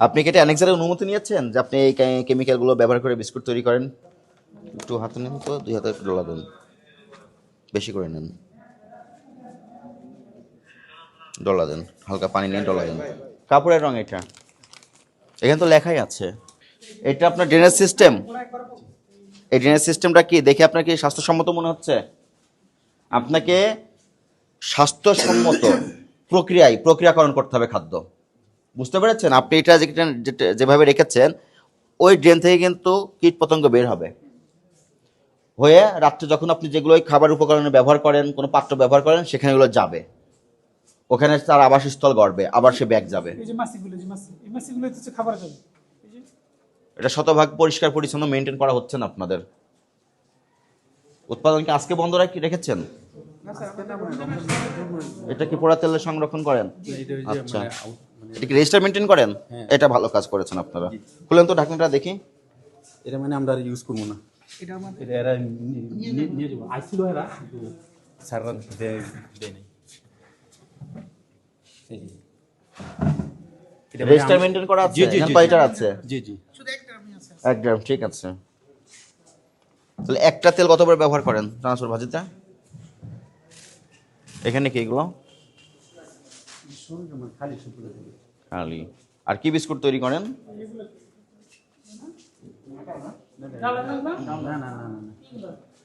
আপনি কি এটা অ্যানেক্সারের অনুমতি নিয়েছেন যে আপনি এই কেমিক্যালগুলো ব্যবহার করে বিস্কুট তৈরি করেন? একটু হাতে নেন তো, 2 হাতে একটু ডলা দেন, বেশি করে নেন, ডলা দেন, হালকা পানি নিয়ে ডলা দেন। কাপড়ের রং এটা, এখানে তো লেখাই আছে। এটা আপনার ড্রেনেজ সিস্টেম। এই ড্রেনেজ সিস্টেমটা কি দেখে আপনার কি স্বাস্থ্যসম্মত মনে হচ্ছে? আপনাকে স্বাস্থ্যসম্মত প্রক্রিয়াকরণ করতে হবে খাদ্য, বুঝতে পেরেছেন? আপনি এটা যেভাবে রেখেছেন ওই ড্রেন থেকে কিন্তু কীট পতঙ্গ বের হবে হয়ে রাত্রে যখন আপনি যেগুলো খাবার উপকরণে ব্যবহার করেন, কোনো পাত্র ব্যবহার করেন, সেখানে এগুলো যাবে, ওখানে তার আবাসস্থল গড়বে, আবার সে ব্যাগ যাবে। এটা শতভাগ পরিষ্কার পরিচ্ছন্ন মেনটেন করা হচ্ছে না আপনাদের। উৎপাদন কি আজকে বন্ধ রেখেছেন? এটা কি পোড়া তেলে সংরক্ষণ করেন? আচ্ছা, এটা কি রেজিস্টার মেনটেন করেন? এটা ভালো কাজ করেছেন আপনারা। খুলেন তো ঢাকনাটা দেখি। এটা মানে আমরা ইউজ করবো না, এটা এরা নিয়ে যাবো, আইছিল এরা সারা দেয় নাই। রেজিস্টার মেনটেন করা আছে, কয়টার আছে? জি জি, শুধু 1 গ্রামই আছে। 1 গ্রাম, ঠিক আছে। তাহলে একটা তেল কতবার ব্যবহার করেন চানাচুর ভাজিতে? এখানে কি এগুলো খালি? আর কি বিস্কুট তৈরি করেন?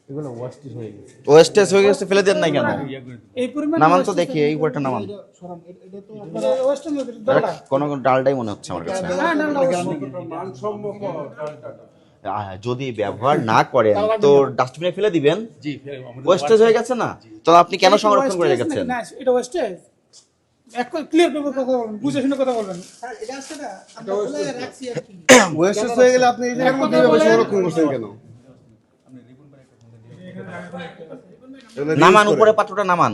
এগুলো ওয়েস্টেজ হয়ে গেছে। ওয়েস্টেজ হয়ে গেছে, ফেলে দেন নাই কেন? এই পরিমাণ নামান তো দেখি, এই উপরটা নামান। এটা তো আপনারা ওয়েস্টার্ন মধ্যে ডালটা। কোনো ডালটাই মনে হচ্ছে আমার কাছে। হ্যাঁ ডালটা যদি ব্যবহার না করেন তো ডাস্টবিনে ফেলে দিবেন। জি, ওয়েস্টেজ হয়ে গেছে না, তো আপনি কেন সংরক্ষণ করে রেখেছেন? না এটা ওয়েস্টেজ। এক ক্লিয়ার পেপার কথা বলুন, বুঝে শুনে কথা বলবেন। স্যার এটা আছে না, আমরা বলে রাখছি আর কি। ওয়েস্টেজ হয়ে গেলে আপনি এই জায়গার মধ্যে কিভাবে সংরক্ষণ করছেন কেন? নামান, উপরে পাত্রটা নামান।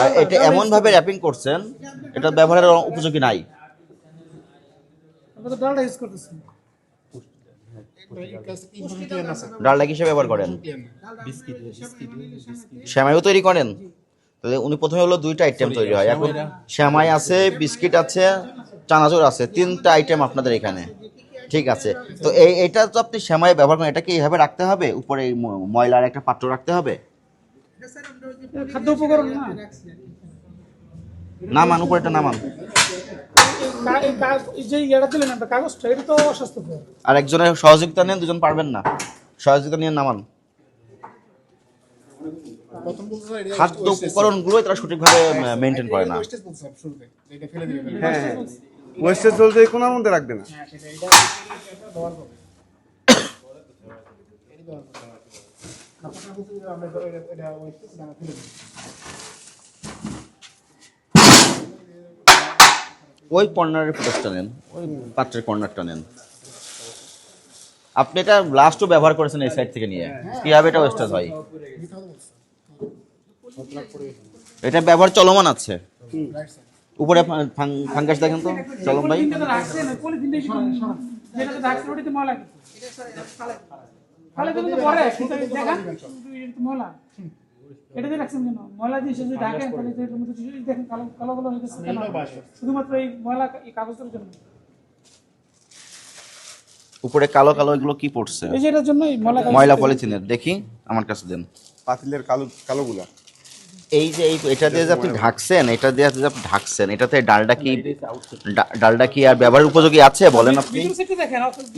আর এটা এমন ভাবে র্যাপিং করছেন, এটা ব্যবহারের উপযোগী নাই। আমরা তো ডালটা ইউজ করতেছি। ডালটা কিসে ব্যবহার করেন? বিস্কিট সেমাইও তৈরি করেন? তাহলে উনি প্রথমে হলো 2টা আইটেম তৈরি হয়, এখন সেমাই আছে, বিস্কিট আছে, চানাচুর আছে, 3টা আইটেম আপনাদের এখানে, ঠিক আছে। তো এইটা তো আপনি সেমাই ব্যবহার করেন, এটা কি এইভাবে রাখতে হবে? উপরে ময়লার একটা পাত্র রাখতে হবে? খাদ্য উপকরণ না, নামান, উপরেটা নামান। যে ইয়াটা দিলেন আমরা কাগজটা, এটা তো অস্বাস্থ্যকর। আর একজনের সহযোগিতা নেন, দুজন পারবেন না, সহযোগিতা নিয়ে নামান। খাদ্য উপকরণগুলো তারা সঠিকভাবে মেনটেন করে না। হ্যাঁ হ্যাঁ, ওয়েস্টেজ বলতে এই কোনার মধ্যে রাখবে না। ওই কর্নারের ফুটেজটা নেন, ওই পাত্রের কর্নারটা নেন। আপনি এটা লাস্টও ব্যবহার করেছেন এই সাইড থেকে নিয়ে, কিভাবে এটা ওয়েস্টেজ হয়? এটা ব্যবহার চলমান আছে। উপরে ফাঙ্গাস দেখেন তো, চলম ভাই। এটা দিয়ে রাখছেন কেন? ময়লা দিয়ে যদি ঢাকেন তাহলে দেখেন কালো কালো কালো হয়ে গেছে কেন? শুধুমাত্র এই ময়লা এই কাগজের জন্য। উপরে কালো কালো এগুলো কি পড়ছে? এই যে এটার জন্যই ময়লা পলিথিনের। দেখি, আমার কাছে দেন পাতিলের কালো কালোগুলা। এই যে এটা দিয়ে যে আপনি ঢাকছেন, এটা দিয়ে যে আপনি ঢাকছেন, এটাতে ডালটা কি আর ব্যবহার উপযোগী আছে বলেন আপনি?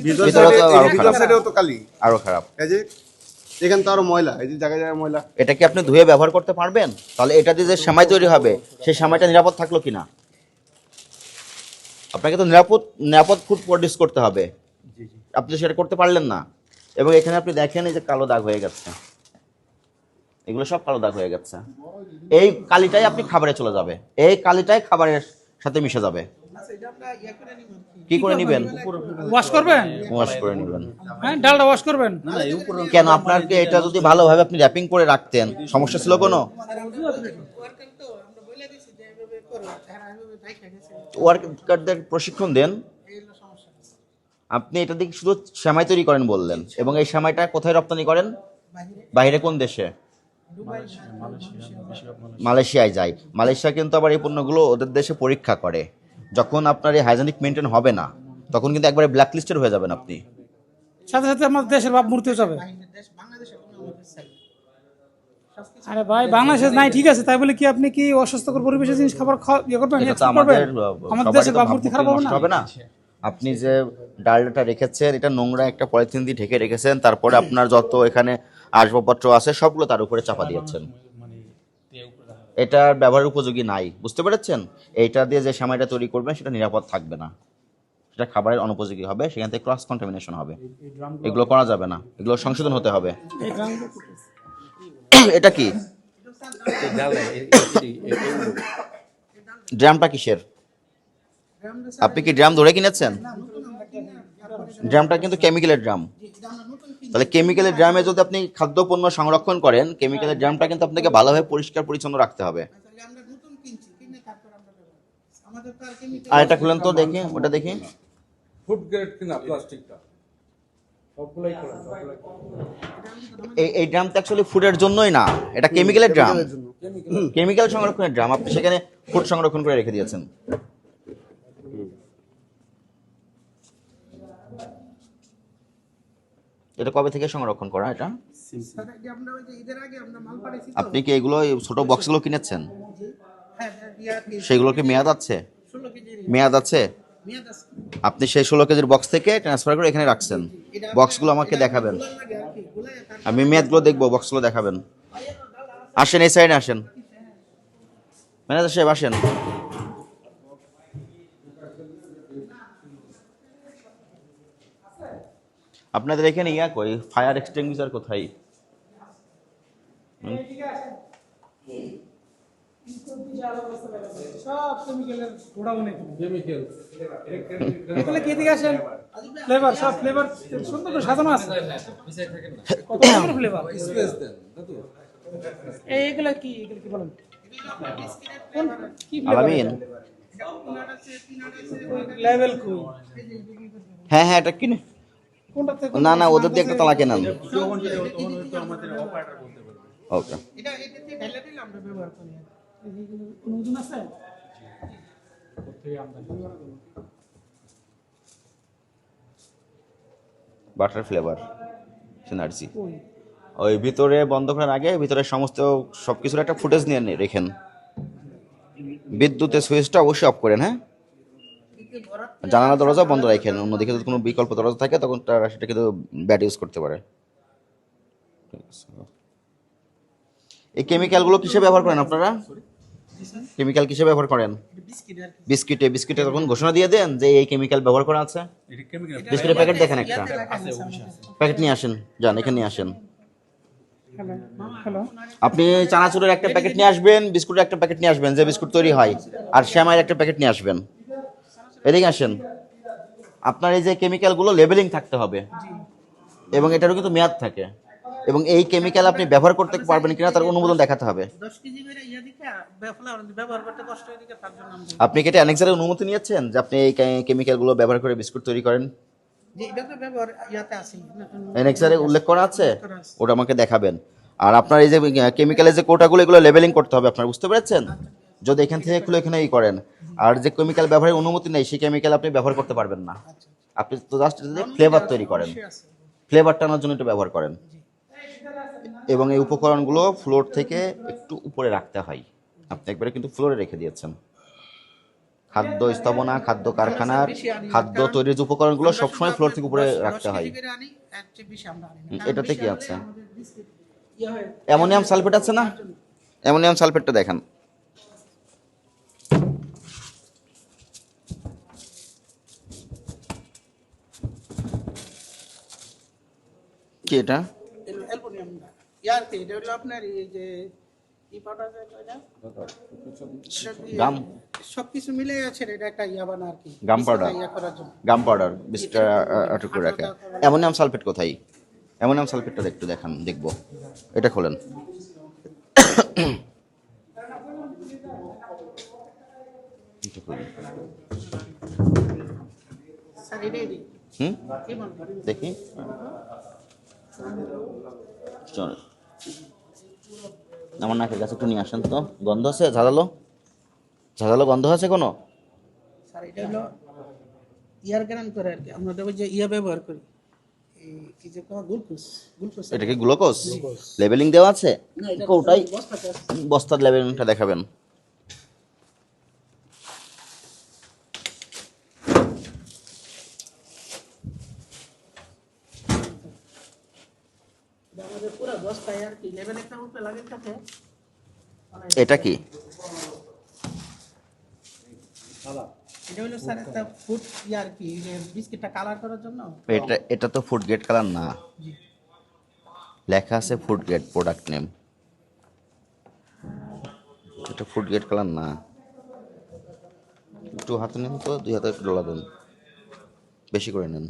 ভিতরে সাইডেও তো কালি, আরো খারাপ। এই যে এখানে তো আরো ময়লা, এই যে জায়গায় জায়গায় ময়লা। এটা কি আপনি ধুয়ে ব্যবহার করতে পারবেন? তাহলে এটা দিয়ে যে সেমাই তৈরি হবে, সেই সেমাইটা নিরাপদ থাকলো কিনা? আপনাকে তো নিরাপদ ফুড প্রডিউস করতে হবে, আপনি সেটা করতে পারলেন না। এবং এখানে আপনি দেখেন এই যে কালো দাগ হয়ে গেছে, এগুলো সব কালো দাগ হয়ে গেছে। এই কালিটাই আপনি খাবারে চলে যাবে, এই কালিটাই খাবারের সাথে মিশে যাবে। কি করে নিবেন? ওয়াশ করবেন? ওয়াশ করে নিবেন। হ্যাঁ ডালটা ওয়াশ করবেন কেন? আপনাকে এটা যদি ভালোভাবে আপনি র্যাপিং করে রাখতেন, সমস্যা ছিল কোনো? ওয়ার্কারদের প্রশিক্ষণ দেন। আপনি এটা দিয়ে শুধু সেমাই তৈরি করেন বললেন, এবং এই সেমাইটা কোথায় রপ্তানি করেন? বাইরে। কোন দেশে? মালয়েশিয়ায় যায়। মালয়েশিয়া কিন্তু আবার এই পণ্যগুলো ওদের দেশে পরীক্ষা করে। যখন আপনার এই হাইজেনিক মেনটেন হবে না, তখন কিন্তু একবারে ব্ল্যাক লিস্টেড হয়ে যাবেন আপনি। সাথে সাথে আমার দেশের ভাবমূর্তিও যাবে। আরে ভাই বাংলাদেশে নাই ঠিক আছে, তাই বলে কি আপনি কি অস্বাস্থ্যকর পরিবেশের জিনিস খাবার ইয়ে করবেন, এটা তো export আমাদের করবেন? আমাদের সবারই দেশের তো ভাবমূর্তি খারাপ হবে নষ্ট না? হবে না। আপনি যে ডালটা রেখেছেন, এটা নোংরা একটা পলিথিন দিয়ে ঢেকে রেখেছেন, তারপরে আপনার যত এখানে আসবাবপত্র আছে সবগুলো তার উপরে চাপা দিয়েছেন। এটা ব্যবহারের উপযোগী নাই, বুঝতে পেরেছেন? এইটা দিয়ে যে সেমাইটা তৈরি করবেন সেটা নিরাপদ থাকবে না, সেটা খাবারের অনুপযোগী হবে, সেখান থেকে ক্রস কন্টামিনেশন হবে। এগুলো করা যাবে না, এগুলো সংশোধন হতে হবে। এই ড্রামগুলো এটা কি ড্রামটা কিসের? আপনি কি ড্রাম ধরে কিনেছেন? ড্রামটা কিন্তু কেমিক্যালের ড্রাম। তাহলে কেমিক্যালের ড্রামে যদি আপনি খাদ্যপণ্য সংরক্ষণ করেন, কেমিক্যালের ড্রামটা কিন্তু আপনাকে ভালোভাবে পরিষ্কার পরিচ্ছন্ন রাখতে হবে। আর এটা খুলেন তো দেখি, ওটা দেখি। ফুড গ্রেড কিনা প্লাস্টিকটা এই ড্রামটা অ্যাকচুয়ালি ফুডের জন্যই না, এটা কেমিক্যালের ড্রাম, কেমিক্যাল সংরক্ষণের ড্রাম। আপনি সেখানে ফুড সংরক্ষণ করে রেখে দিয়েছেন। এটা কবে থেকে সংরক্ষণ করা এটা? আপনি কি এগুলো ছোট বক্সগুলো কিনেছেন? সেগুলো কি মেয়াদ আছে? মেয়াদ আছে? আপনি সেই 16 কেজির বক্স থেকে ট্রান্সফার করে এখানে রাখছেন। বক্সগুলো আমাকে দেখাবেন, আমি মেয়াদগুলো দেখবো, বক্সগুলো দেখাবেন। আসেন এই সাইডে আসেন, ম্যানেজার সাহেব আসেন। আপনাদের এখানে ইয়া কই, ফায়ার এক্সটিংগুইশার কোথায়? সব কেমিক্যালের গোডাউন কেমিক্যাল এগুলো কি দিকে আসেন? ফ্লেভার, সব ফ্লেভার সুন্দর করে সাজানো আছে। কত সুন্দর ফ্লেভার। স্পেস দেন দাদু এইগুলা কি, এগুলো কি বলেন? কোন কি ফ্লেভার? আলামিন, লেভেল কই? হ্যাঁ হ্যাঁ, এটা কিনে। কোনটাতে? না না, ওদের দিয়ে একটা তালা কেনেন। যখন যেটা তখন হয়তো আমাদের অপারেটর বলতে পারবে। ওকে, এটা এটাতে ঢেলে দিলে আমরা ব্যবহার করি। এইগুলো কোন ওজন আছে? Butter flavour synergy. কই? ওই ভিতরে বন্ধ করার আগে ভিতরে সমস্ত সবকিছুর একটা ফুটেজ নিয়ে রেখেন। বিদ্যুতের সুইচটা অবশ্যই অফ করেন, হ্যাঁ। জানালা দরজা বন্ধ রাখেন, অন্যদিকে যদি কোনো বিকল্প দরজা থাকে তখন তারা সেটা কিন্তু ব্যাড ইউজ করতে পারে। এই কেমিক্যালগুলো কিসে ব্যবহার করেন আপনারা? কেমিক্যাল কিসে ব্যবহার করেন? বিস্কিটে। বিস্কিটে তখন ঘোষণা দিয়ে দেন যে এই কেমিক্যাল ব্যবহার করা আছে। এটা কেমিক্যাল বিস্কুটের প্যাকেট দেখেন একটা, আছে অবশ্যই আছে। প্যাকেট নিয়ে আসেন, যান এখানে নিয়ে আসেন। হ্যালো হ্যালো, আপনি চানাচুরের একটা প্যাকেট নিয়ে আসবেন, বিস্কুটের একটা প্যাকেট নিয়ে আসবেন যে বিস্কুট তৈরি হয়, আর শ্যামাইয়ের একটা প্যাকেট নিয়ে আসবেন। এদিকে আসেন। আপনার এই যে কেমিক্যালগুলো লেবেলিং থাকতে হবে, এবং এটারও কিন্তু মেয়াদ থাকে, এবং এই কেমিক্যাল আপনি ব্যবহার করতে পারবেন কিনা তার অনুমোদন দেখাতে হবে। 10 কেজি করে ইয়া দিকে ব্যবহার করতে কষ্ট হয়ে দিকে তার জন্য আমরা আপনি কি এটা অ্যানেক্সারের অনুমতি নিয়েছেন যে আপনি এই কেমিক্যালগুলো ব্যবহার করে বিস্কুট তৈরি করেন? যে এটা তো ব্যবহার ইয়াতে আছে অ্যানেক্সারে উল্লেখ করা আছে, ওটা আমাকে দেখাবেন। আর আপনার এই যে কেমিক্যালের যে কোটাগুলো, এগুলো লেবেলিং করতে হবে আপনার, বুঝতে পেরেছেন? যদি এখান থেকে খুলে এখানে করেন, আর যে কেমিক্যাল ব্যবহারের অনুমতি নেই সেই কেমিক্যাল আপনি ব্যবহার করতে পারবেন না। আপনি তো জাস্ট ফ্লেভার তৈরি করেন, ফ্লেভার টানার জন্য এটা ব্যবহার করেন। এবং এই উপকরণগুলো ফ্লোর থেকে একটু উপরে রাখতে হয়। আপনি একবারে কিন্তু ফ্লোরে রেখে দিয়েছেন। খাদ্য স্থাপনা, খাদ্য কারখানার খাদ্য তৈরির যে উপকরণগুলো সবসময় ফ্লোর থেকে উপরে রাখতে হয়। এটাতে কি আছে? অ্যামোনিয়াম সালফেট আছে না? অ্যামোনিয়াম সালফেটটা দেখেন। কি এটা? অ্যালুমিনিয়াম ইয়াতে এটা হলো আপনার এই যে ই পাউডার এটা গাম, সবকিছু মিলে আছে, এটা একটা ইয়া বানা আর কি, গাম পাউডার, ইয়া করার জন্য। গাম পাউডার বিস্কুটটা আটক করে রাখে। অ্যামোনিয়াম সালফেট কোথায়? অ্যামোনিয়াম সালফেটটা একটু দেখান, দেখবো। এটা খোলেন। এটা খোলেন। স্যার এটা এডি হুম, কি বলবো দেখি। চল। আমার নাকের কাছে একটু নিয়ে আসেন তো, গন্ধ আছে ঝাঁঝালো? ঝাঁঝালো গন্ধ আছে কোনো? স্যার এটা হলো ইয়ার গ্রাম করে আর কি, আমরা দেখো যে ইয়া ব্যবহার করি, এই কি যে গ্লুকোজ, গ্লুকোজ। এটা কি গ্লুকোজ? লেবেলিং দেওয়া আছে? না, এটা কোটাই বস্তাতে আছে। বস্তার লেবেলিংটা দেখাবেন। এটা আমাদের পুরো বস্তায় আর কি লেভেল একটা উপরে লাগে থাকে। এটা কি? এটা হলো স্যার একটা ফুড ইয়ার কি যে বিস্কিটটা কালার করার জন্য। এটা তো ফুড গ্রেড কালার না, জি। লেখা আছে ফুড গ্রেড প্রোডাক্ট নেম। এটা ফুড গ্রেড কালার না। একটু হাতে নেন তো, 2 হাতে একটু ডলা দেন, বেশি করে নেন,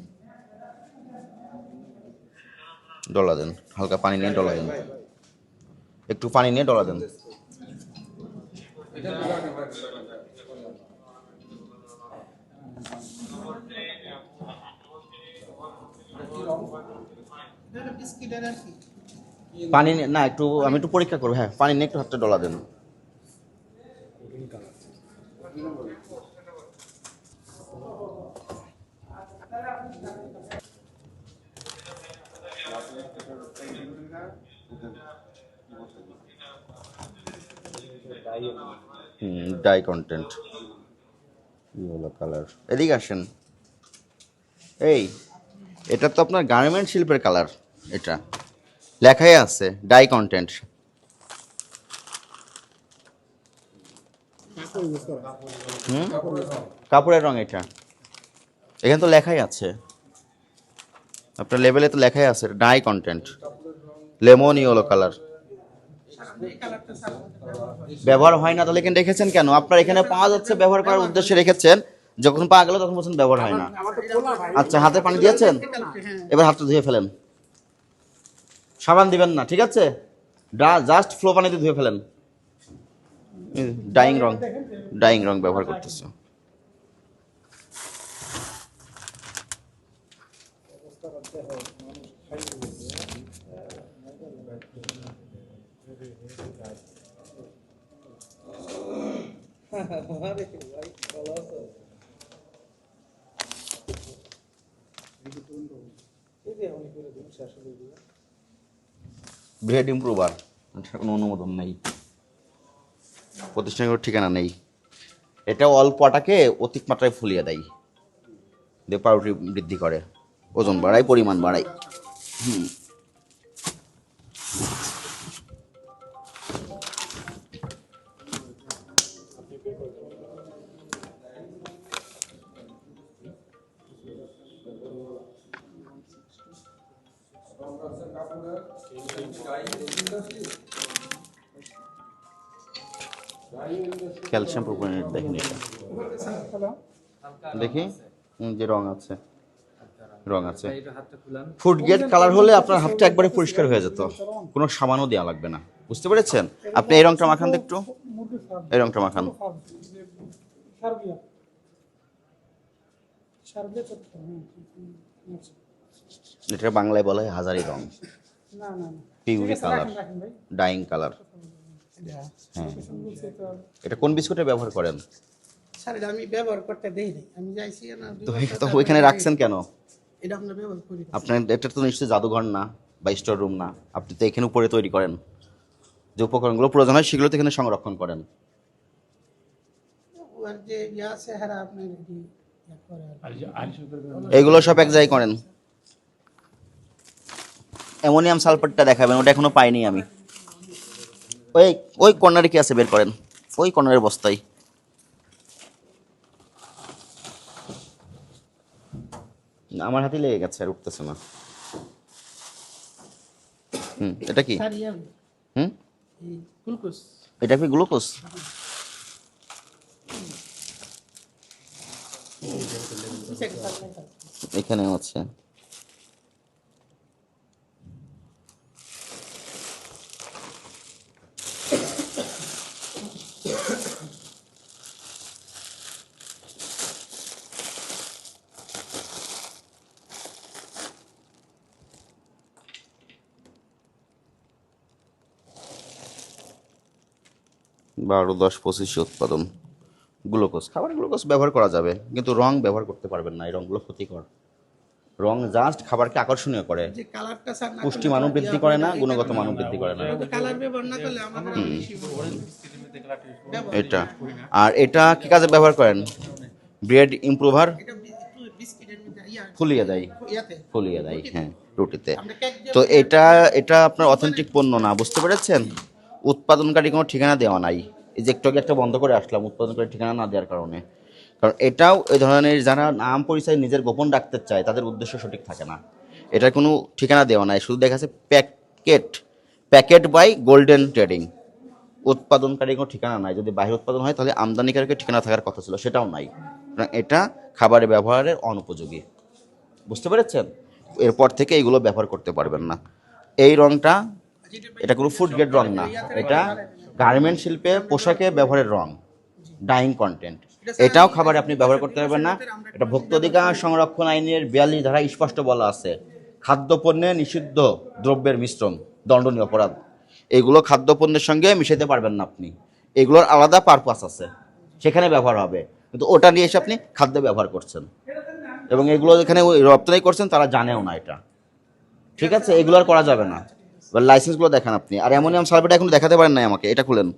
ডলা দেন, হালকা পানি নিয়ে ডলা দেন, একটু পানি নিয়ে ডলা দেন। এটা হলো বিস্কিটের আর কি। পানি না, একটু আমি একটু পরীক্ষা করবো। হ্যাঁ, পানি নিয়ে একটু হাতটা ডলা দেন। Die content, yellow colour. এদিকে আসেন। এই, এটা তো আপনার গার্মেন্ট শিল্পের কালার। এটা লেখাই আছে ডাই কন্টেন্ট। কাপড়ের রং এটা, এখানে তো লেখাই আছে, আপনার লেবেলে তো লেখাই আছে die content, lemon yellow colour. এই কালারটা স্যার ব্যবহার হয় না, তাহলে এখানে রেখেছেন কেন? আপনার এখানে পাওয়া যাচ্ছে, ব্যবহার করার উদ্দেশ্যে রেখেছেন, যখন পাওয়া গেল তখন বলছেন ব্যবহার হয় না। আচ্ছা, হাতে পানি দিয়েছেন, এবার হাতটা ধুয়ে ফেলেন। সাবান দিবেন না, ঠিক আছে? জাস্ট ফ্লো পানিতে ধুয়ে ফেলেন। ডাইং রং, ডাইং রং ব্যবহার করতেছে। ব্রেড ইম্প্রুভার, এটার কোনো অনুমোদন নেই, প্রতিষ্ঠানের কোনো ঠিকানা নেই। এটা অল্প আটাকে অধিক মাত্রায় ফুলিয়ে দেয়, দিয়ে পাউরুটি বৃদ্ধি করে, ওজন বাড়ায়, পরিমাণ বাড়ায়। ক্যালসিয়াম প্রোপাইনেট দেখেন এটা, দেখি যে রং আছে, রং আছে। ফুড গ্রেড কালার হলে আপনার হাতটা একবারে পরিষ্কার হয়ে যেত, কোনো সাবানও দেওয়া লাগবে না। বুঝতে পেরেছেন? আপনি এই রংটা মাখান তো একটু, এই রংটা মাখান। সার্বিয়া, সার্বিয়া চত্বর। এটা বাংলায় বলা হয় হাজারি রং, না না না, পিউরি কালার, রাখেন ভাই। Dyeing colour. হ্যাঁ, এটা কোন বিস্কুটে ব্যবহার করেন? স্যার এটা আমি ব্যবহার করতে দেই নাই, আমি যাইছি না তো ওইখানে রাখছেন কেন? এটা আমরা ব্যবহার করি না। আপনার এটা তো নিশ্চয়ই জাদুঘর না বা স্টোর রুম না, আপনি তো এখানে উপরে তৈরি করেন, যে উপকরণগুলো প্রয়োজন হয় সেগুলো তো এখানে সংরক্ষণ করেন। আর যে ইয়া আছে হ্যাঁ আপনার কি ইয়া করে আর কি। এগুলো সব এক জায়গায় করেন। অ্যামোনিয়াম সালফেটটা দেখাবেন, ওটা এখনো পাইনি আমি। ওই ওই কর্নারে কি আছে বের করেন, ওই কর্নারের বস্তায়। আমার হাতে লেগে গেছে, আর উঠতেছে না। এটা কি? স্যার ইয়া হুম, এই গ্লুকোজ। এটা কি গ্লুকোজ? এখানে আছে। 12, 10, 25 উৎপাদন। গ্লুকোজ, খাবার গ্লুকোজ ব্যবহার করা যাবে, কিন্তু রং ব্যবহার করতে পারবেন না, এই রংগুলো ক্ষতিকর। রং জাস্ট খাবারকে আকর্ষণীয় করে, যে কালারটা স্যার না পুষ্টি মানও বৃদ্ধি করে না, গুণগত মানও বৃদ্ধি করে না। কালার ব্যবহার না করলে আমাদের আরো বেশি এটা আর এটা কি কাজে ব্যবহার করেন? ব্রেড ইমপ্রুভার এটা একটু বিস্কিটের মধ্যে ফুলিয়ে দেয়, ইয়াতে ফুলিয়ে দেয়, হ্যাঁ, রুটিতে। আমরা কেক দিয়ে তো এটা এটা আপনার অথেন্টিক পণ্য না, বুঝতে পেরেছেন? উৎপাদনকারী কোনো ঠিকানা দেওয়া নাই। এই যে একটু আগে একটা বন্ধ করে আসলাম উৎপাদনকারী ঠিকানা না দেওয়ার কারণে। কারণ এটাও এই ধরনের যারা নাম পরিচয় নিজের গোপন রাখতে চায় তাদের উদ্দেশ্য সঠিক থাকে না। এটার কোনো ঠিকানা দেওয়া নাই, শুধু দেখা যাচ্ছে প্যাকেট বাই গোল্ডেন ট্রেডিং। উৎপাদনকারী কোনো ঠিকানা নাই। যদি বাইরে উৎপাদন হয় তাহলে আমদানিকারকের ঠিকানা থাকার কথা ছিল, সেটাও নাই। সুতরাং এটা খাবারে ব্যবহারের অনুপযোগী, বুঝতে পেরেছেন? এরপর থেকে এইগুলো ব্যবহার করতে পারবেন না। এই রংটা, এটা কোনো ফুড গ্রেড রং না, এটা গার্মেন্ট শিল্পে পোশাকে ব্যবহারের রং, ডাইং কন্টেন্ট। এটাও খাবারে আপনি ব্যবহার করতে পারবেন না। এটা ভোক্তা অধিকার সংরক্ষণ আইনের 42 ধারায় স্পষ্ট বলা আছে, খাদ্যপণ্যে নিষিদ্ধ দ্রব্যের মিশ্রণ দণ্ডনীয় অপরাধ। এগুলো খাদ্যপণ্যের সঙ্গে মিশাইতে পারবেন না আপনি, এগুলোর আলাদা পারপাস আছে, সেখানে ব্যবহার হবে। কিন্তু ওটা নিয়ে এসে আপনি খাদ্যে ব্যবহার করছেন, এবং এগুলো যেখানে রপ্তানি করছেন তারা জানেও না এটা, ঠিক আছে? এগুলো আর করা যাবে না। লাইসেন্সগুলো দেখান আপনি। আর অ্যামোনিয়াম সালফেট এখন দেখাতে পারেন না আমাকে, এটা খুলেন।